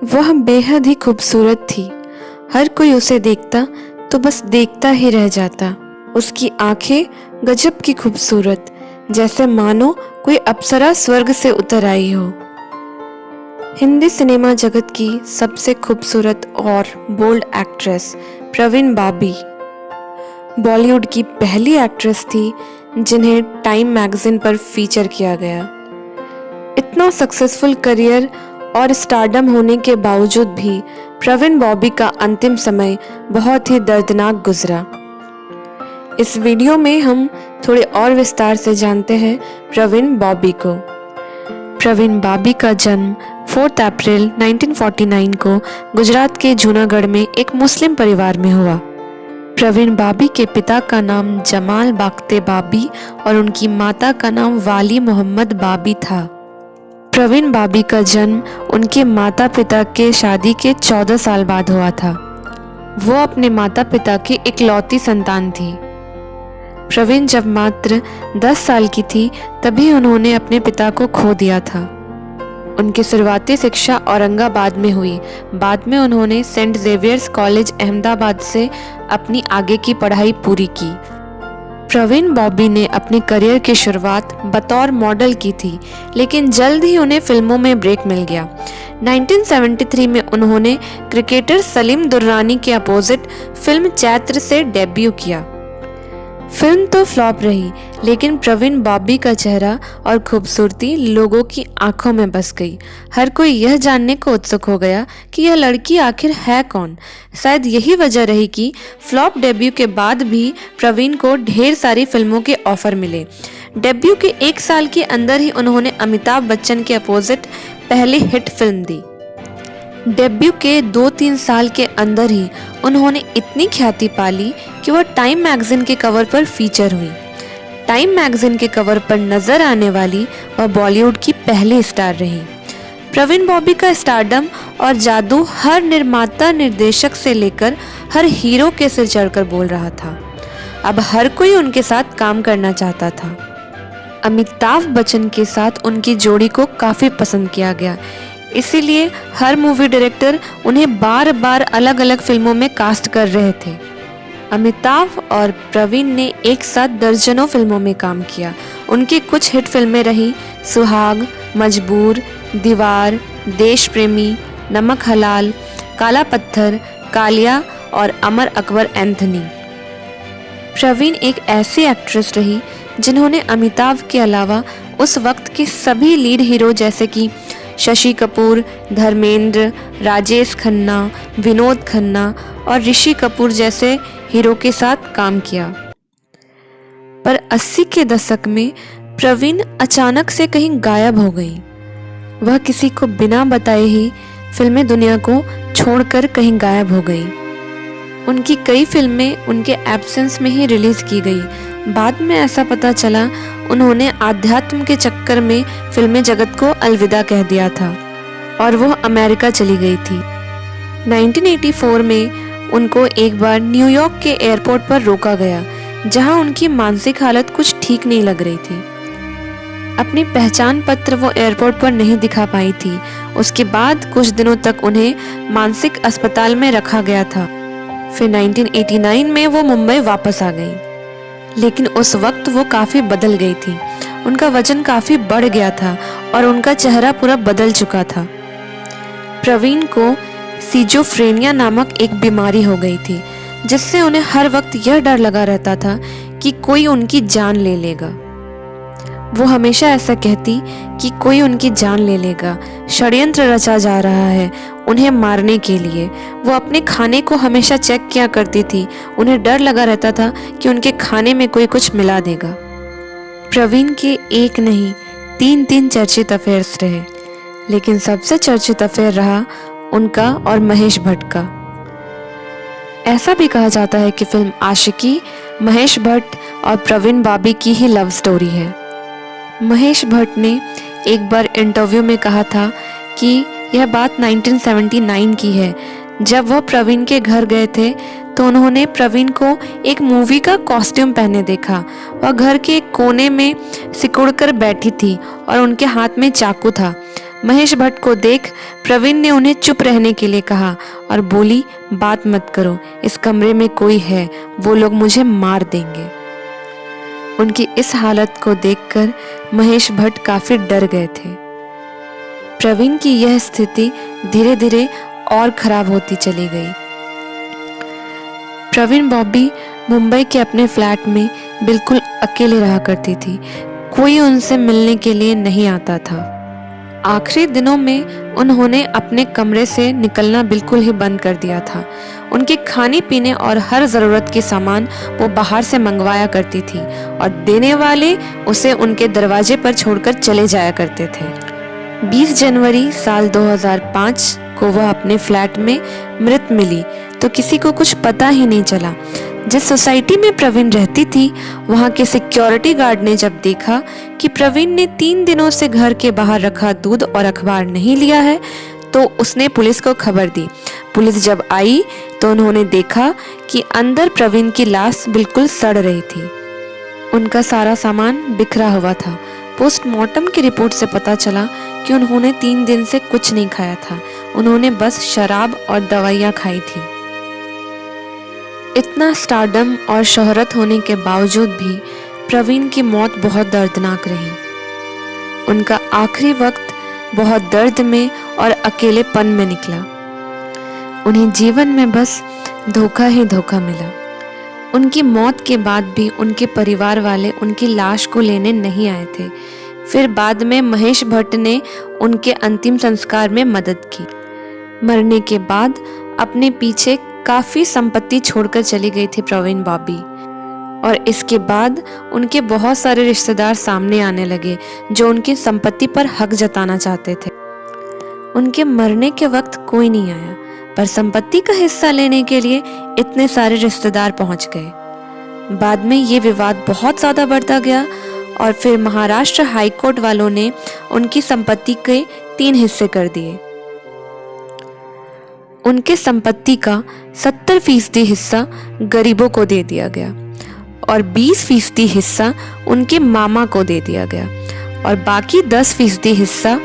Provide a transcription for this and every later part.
वह बेहद ही खूबसूरत थी। हर कोई उसे देखता तो बस देखता ही रह जाता। उसकी आंखें गजब की खूबसूरत, जैसे मानो कोई अप्सरा स्वर्ग से उतर आई हो। हिंदी सिनेमा जगत की सबसे खूबसूरत और बोल्ड एक्ट्रेस प्रवीण बाबी बॉलीवुड की पहली एक्ट्रेस थी जिन्हें टाइम मैगजीन पर फीचर किया गया। इतना सक्सेसफुल करियर और स्टारडम होने के बावजूद भी प्रवीण बॉबी का अंतिम समय बहुत ही दर्दनाक गुजरा। इस वीडियो में हम थोड़े और विस्तार से जानते हैं प्रवीण बॉबी को। प्रवीण बॉबी का जन्म 4 अप्रैल 1949 को गुजरात के जूनागढ़ में एक मुस्लिम परिवार में हुआ। प्रवीण बॉबी के पिता का नाम जमाल बाख्ते बॉबी और उनकी माता का नाम वाली मोहम्मद बॉबी था। प्रवीण बॉबी का जन्म उनके माता पिता के शादी के 14 साल बाद हुआ था। वो अपने माता पिता की इकलौती संतान थी। प्रवीण जब मात्र 10 साल की थी तभी उन्होंने अपने पिता को खो दिया था। उनकी शुरुआती शिक्षा औरंगाबाद में हुई। बाद में उन्होंने सेंट जेवियर्स कॉलेज अहमदाबाद से अपनी आगे की पढ़ाई पूरी की। प्रवीण बॉबी ने अपने करियर की शुरुआत बतौर मॉडल की थी, लेकिन जल्द ही उन्हें फिल्मों में ब्रेक मिल गया। 1973 में उन्होंने क्रिकेटर सलीम दुर्रानी के अपोजिट फिल्म चैत्र से डेब्यू किया। फिल्म तो फ्लॉप रही, लेकिन प्रवीण बॉबी का चेहरा और खूबसूरती लोगों की आंखों में बस गई। हर कोई यह जानने को उत्सुक हो गया कि यह लड़की आखिर है कौन। शायद यही वजह रही कि फ्लॉप डेब्यू के बाद भी प्रवीण को ढेर सारी फिल्मों के ऑफर मिले। डेब्यू के 1 साल के अंदर ही उन्होंने अमिताभ बच्चन के अपोजिट पहली हिट फिल्म दी। डेब्यू के 2-3 साल के अंदर ही उन्होंने इतनी ख्याति पाली कि वह टाइम मैगजीन के कवर पर फीचर हुई। टाइम मैगजीन के कवर पर नजर आने वाली वह बॉलीवुड की पहली स्टार रही। प्रवीण बॉबी का स्टारडम और जादू हर निर्माता निर्देशक से लेकर हर हीरो के सिर चढ़कर बोल रहा था। अब हर कोई उनके साथ काम करना चाहता था। अमिताभ बच्चन के साथ उनकी जोड़ी को काफी पसंद किया गया, इसीलिए हर मूवी डायरेक्टर उन्हें बार बार अलग अलग फिल्मों में कास्ट कर रहे थे। अमिताभ और प्रवीण ने एक साथ दर्जनों फिल्मों में काम किया। उनकी कुछ हिट फिल्में रही सुहाग, मजबूर, दीवार, देश प्रेमी, नमक हलाल, काला पत्थर, कालिया और अमर अकबर एंथनी। प्रवीण एक ऐसी एक्ट्रेस रही जिन्होंने अमिताभ के अलावा उस वक्त के सभी लीड हीरो जैसे कि शशि कपूर, धर्मेंद्र, राजेश खन्ना, विनोद खन्ना और ऋषि कपूर जैसे हीरो के साथ काम किया। पर 80 के दशक में प्रवीण अचानक से कहीं गायब हो गई। वह किसी को बिना बताए ही फिल्मी दुनिया को छोड़कर कहीं गायब हो गई। उनकी कई फिल्में उनके एब्सेंस में ही रिलीज की गई। बाद में ऐसा पता चला उन्होंने आध्यात्म के चक्कर में फिल्मी जगत को अलविदा कह दिया था और वो अमेरिका चली गई थी। 1984 में उनको एक बार न्यूयॉर्क के एयरपोर्ट पर रोका गया, जहां उनकी मानसिक हालत कुछ ठीक नहीं लग रही थी। अपनी पहचान पत्र वो एयरपोर्ट पर नहीं दिखा पाई थी। उसके बाद कुछ दिनों तक उन्हें मानसिक अस्पताल में रखा गया था। फिर 1989 में वो मुंबई वापस आ गई, लेकिन उस वक्त वो काफी बदल गई थी। उनका वजन काफी बढ़ गया था और उनका चेहरा पूरा बदल चुका था। प्रवीण को सिजोफ्रेनिया नामक एक बीमारी हो गई थी, जिससे उन्हें हर वक्त यह डर लगा रहता था कि कोई उनकी जान ले लेगा। वो हमेशा ऐसा कहती कि कोई उनकी जान ले लेगा, षड्यंत्र रचा जा रहा है उन्हें मारने के लिए। वो अपने खाने को हमेशा चेक किया करती थी। उन्हें डर लगा रहता था कि उनके खाने में कोई कुछ मिला देगा। प्रवीण के एक नहीं 3 चर्चित अफेयर्स रहे, लेकिन सबसे चर्चित अफेयर रहा उनका और महेश भट्ट का। ऐसा भी कहा जाता है कि फिल्म आशिकी महेश भट्ट और प्रवीण बॉबी की ही लव स्टोरी है। महेश भट्ट ने एक बार इंटरव्यू में कहा था कि यह बात 1979 की है। जब वह प्रवीण के घर गए थे तो उन्होंने प्रवीण को एक मूवी का कॉस्ट्यूम पहने देखा। वह घर के एक कोने में सिकुड़कर बैठी थी और उनके हाथ में चाकू था। महेश भट्ट को देख प्रवीण ने उन्हें चुप रहने के लिए कहा और बोली, बात मत करो, इस कमरे में कोई है, वो लोग मुझे मार देंगे। उनकी इस हालत को देखकर महेश भट्ट काफी डर गए थे। प्रवीण की यह स्थिति धीरे धीरे और खराब होती चली गई। प्रवीण बॉबी मुंबई के अपने फ्लैट में बिल्कुल अकेले रहा करती थी। कोई उनसे मिलने के लिए नहीं आता था। आखिरी दिनों में उन्होंने अपने कमरे से निकलना बिल्कुल ही बंद कर दिया था। उनके खाने पीने और हर ज़रूरत के सामान वो बाहर से मंगवाया करती थी और देने वाले उसे उनके दरवाजे पर छोड़कर चले जाया करते थे। 20 जनवरी साल 2005 को वह अपने फ्लैट में मृत मिली तो किसी को कुछ पता ही नहीं चला। जिस सोसाइटी में प्रवीण रहती थी, वहां के सिक्योरिटी गार्ड ने जब देखा कि प्रवीण ने 3 दिनों से घर के बाहर रखा दूध और अखबार नहीं लिया है, तो उसने पुलिस को खबर दी। पुलिस जब आई तो उन्होंने देखा कि अंदर प्रवीण की लाश बिल्कुल सड़ रही थी। उनका सारा सामान बिखरा हुआ था। पोस्टमार्टम की रिपोर्ट से पता चला कि उन्होंने 3 दिन से कुछ नहीं खाया था। उन्होंने बस शराब और दवाइयाँ खाई थी। इतना स्टारडम और शोहरत होने के बावजूद भी प्रवीण की मौत बहुत दर्दनाक रही। उनका आखिरी वक्त बहुत दर्द में और अकेलेपन में निकला। उन्हें जीवन में बस धोखा ही धोखा मिला। उनकी मौत के बाद भी उनके परिवार वाले उनकी लाश को लेने नहीं आए थे। फिर बाद में महेश भट्ट ने उनके अंतिम संस्कार में मदद की। मरने के बाद अपने पीछे काफी संपत्ति छोड़कर चली गई थी प्रवीण बॉबी, और इसके बाद उनके बहुत सारे रिश्तेदार सामने आने लगे जो उनकी संपत्ति पर हक जताना चाहते थे। उनके मरने के वक्त कोई नहीं आया, पर संपत्ति का हिस्सा लेने के लिए इतने सारे रिश्तेदार पहुंच गए। बाद में ये विवाद बहुत ज्यादा बढ़ता गया और फिर महाराष्ट्र हाईकोर्ट वालों ने उनकी संपत्ति के 3 हिस्से कर दिए। उनके संपत्ति का 70% हिस्सा गरीबों को दे दिया गया और 20% हिस्सा उनके मामा को दे दिया गया और बाकी 10% हिस्सा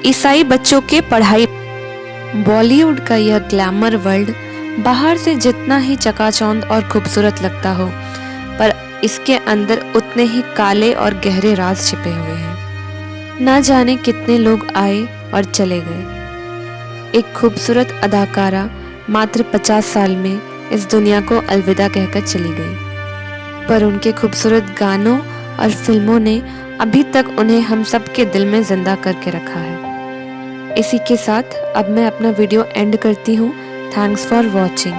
ईसाई बच्चों के पढ़ाई। बॉलीवुड का यह ग्लैमर वर्ल्ड बाहर से जितना ही चकाचौंध और खूबसूरत लगता हो, पर इसके अंदर उतने ही काले और गहरे राज छिपे हुए हैं। ना जाने कितने लोग आए और चले गए। एक खूबसूरत अदाकारा मात्र 50 साल में इस दुनिया को अलविदा कहकर चली गई, पर उनके खूबसूरत गानों और फिल्मों ने अभी तक उन्हें हम सब के दिल में जिंदा करके रखा है। इसी के साथ अब मैं अपना वीडियो एंड करती हूँ। Thanks for watching.